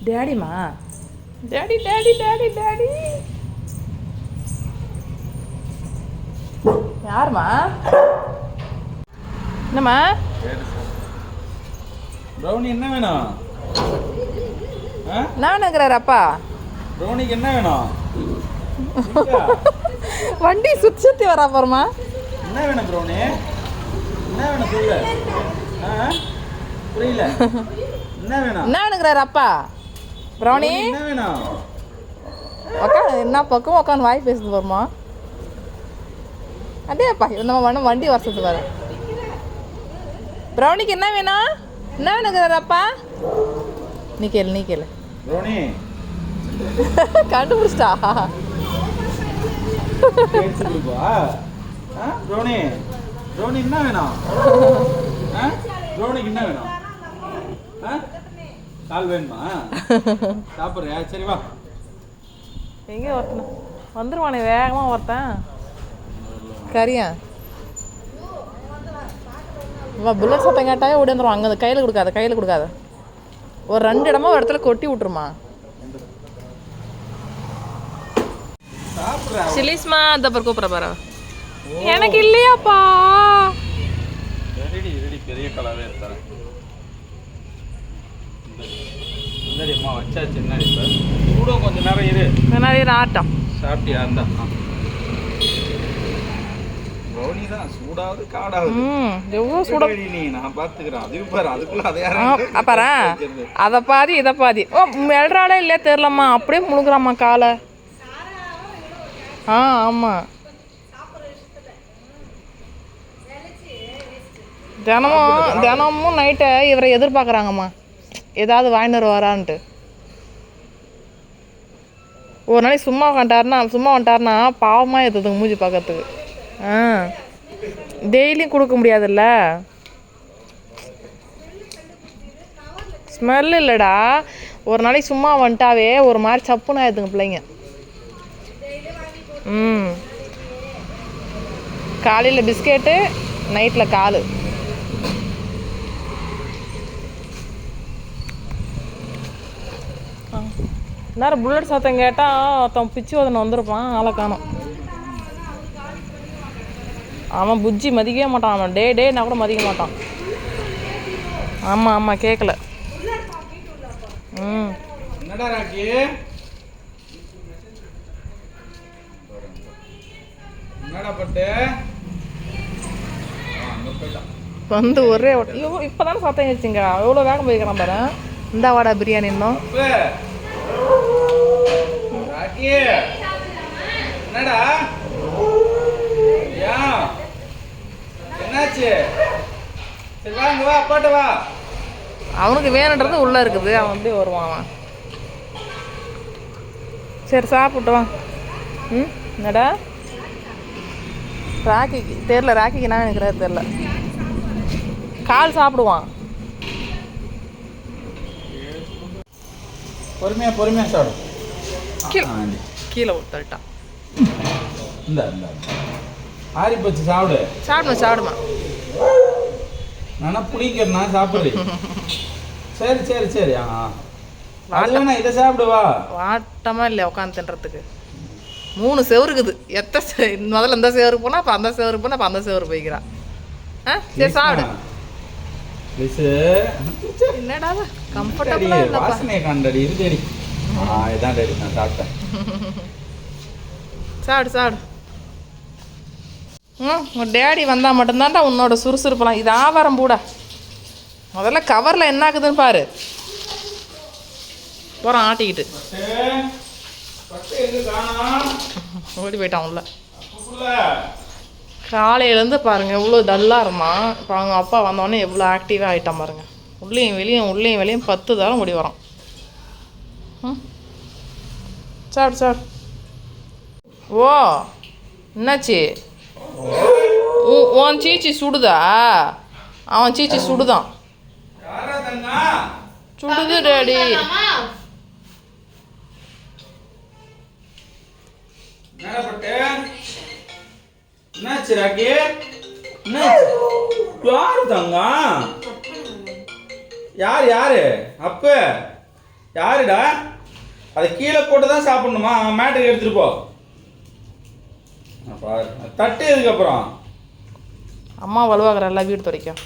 டேடிமா, daddy daddy daddy daddy. யாருமா? என்னம்மா? Brownie என்ன வேணும்? என்ன வேணுங்கிறாரு அப்பா? ப்ரௌனிக்கு என்ன வேணும்? வண்டி சுற்றி சுற்றி வரா போறமா? என்ன வேணும் ப்ரௌனி? என்ன வேணும் சொல்லு. புரியல. என்ன வேணும்? என்ன வேணுங்கிறாரு அப்பா? ப்ரௌனி என்ன வேணும்? உட்காந்து என்ன பக்கம் உட்காந்து வாய் பேசுது வருமா? அதேப்பா நம்ம வேணும் வண்டி வருஷத்து வர. ப்ரௌனிக்கு என்ன வேணும்? என்ன வேணுங்கிறாரு அப்பா? நீ கேளு ப்ரௌனி கண்டுபிடிச்சிட்டா. ப்ரௌனி ப்ரௌனி என்ன வேணும்? ப்ரௌனிக்கு என்ன வேணும்? கால் வேணுமா? சாப்பிட்றியா? சரி வா. எங்கே ஒருத்தன வந்துருவானே வேகமாக ஒருத்தன். கரியா வா, புல்லட் சத்தம் கேட்டாவே ஓடி வந்துடுவான். அங்கே கையில் கொடுக்காத. ஒரு 2 இடமா ஒரு இடத்துல கொட்டி விட்டுருமா. சிலிஸ்மா அந்த பர் கூப்பிட்ற பாரு. எனக்கு இல்லையாப்பா. ரெடி பெரிய கலாவே தரேன். முன்னாடி அம்மா வச்சாச்சு. முன்னாடி கூட கொஞ்சம் நேரம் இரு. நிறைய ஆட்டம் சாப்பிட்டியா? இருந்தா ப்ரௌனி தான் சூடாவது காடாவது. எவ்வளோ சூட நீ நான் பார்த்துக்கிறேன். அதுக்கு பாரு, அதுக்குள்ள அதை யாரும் அப்பாரா அதை பாதி இதை பாதி. ஓ மெல்றாலே இல்லையா தெரிலம்மா. அப்படியே முழுங்குறாம்மா காலை. ஆமாம். தினமும் நைட்டை இவரை எதிர்பார்க்குறாங்கம்மா, ஏதாவது வாங்கிட்டு வரான்ட்டு. ஒரு நாளைக்கு சும்மா வந்துட்டாருன்னா பாவமாக ஏற்றுதுங்க மூஞ்சி பார்க்கறதுக்கு. டெய்லியும் கொடுக்க முடியாதுல்ல. ஸ்மெல் இல்லைடா, ஒரு நாளைக்கு சும்மா வந்துட்டாவே ஒரு மாதிரி சப்புன்னு ஆயிடுதுங்க பிள்ளைங்க. காலையில் பிஸ்கெட்டு, நைட்டில் கால். நேரம் புல்லட் சத்தம் கேட்டால் ஒருத்தன் பிச்சு வதன வந்திருப்பான். ஆளை காணோம். அவன் புஜ்ஜி மதிக்கவே மாட்டான். அவன் டேனா கூட மதிக்க மாட்டான். ஆமாம் கேட்கல. என்னடா ராக்கி? என்னடா பட்டு? வந்து ஒரே இப்போ தானே சத்தம் வச்சுங்க. எவ்வளோ வேகம் போய்க்கிறான் பாரு. இந்த வாடா பிரியாணி இன்னும். ராக்கி என்னடா? என்னாச்சு? சரி வாங்க வா, அப்பாட்ட வா. அவனுக்கு வேணுன்றது உள்ளே இருக்குது. அவன் அப்படியே வருவான் அவன். சரி சாப்பிட்டு வா. என்னடா ராக்கிக்கு தெரில. ராக்கிக்கு என்ன நினைக்கிறாரு தெரில. கால் சாப்பிடுவான். பொறுமையா சாப்பிடும். கீழே தள்ளிட்டான். இந்த ஆரி பச்சு சாப்பிடுமா. நானா பிடிக்கிறேன்னா சாப்பிடு. சரி. அதுவேணா இதை சாப்பிடுவா. வாட்டமாக இல்லை உட்காந்து தின்றதுக்கு. 3 செவருக்குது. முதல்ல இந்த செவருக்கு போனால் அப்போ அந்த செவருக்கு போனால் அப்போ அந்த செவரு போய்க்கிறான். சரி சாப்பிடு. என்னடா கம்ஃபர்டபுளாக இல்லை. வாசனையை காண்டடி இருந்தேடி. இதான் டேடி நான் சாப்பிட்டேன். சாப்பிடு. உன் டேடி வந்தால் மட்டும்தான்டா உன்னோட சுறுசுறுப்பெல்லாம். இது ஆவாரம் பூடா. முதல்ல கவரில் என்ன ஆகுதுன்னு பாரு. போகிறான் ஆட்டிக்கிட்டு. ஓடி போயிட்டான் உள்ள. காலையிலேருந்து பாருங்கள் எவ்வளோ டல்லாக இருந்தான். இப்போ அவங்க அப்பா வந்தோடனே எவ்வளோ ஆக்டிவாக ஆகிட்டான் பாருங்கள். உள்ளேயும் வெளியும் 10 தரம் ஓடி வரான். சாப்பிடு. ஓ என்னாச்சு? உன் சீச்சி சுடுதா? அவன் சீச்சி சுடுதான். சுடுது டேடி. என்னாச்சு ராக்கி? யாரு தங்க? யாரு? அப்ப யாருடா? அதை கீழே போட்டு தான் சாப்பிடணுமா? மேட்டுக்கு எடுத்துட்டு போ. பாரு தட்டு. இதுக்கப்புறம் அம்மா வலுவாகிறல்ல வீடு துடைக்கும்.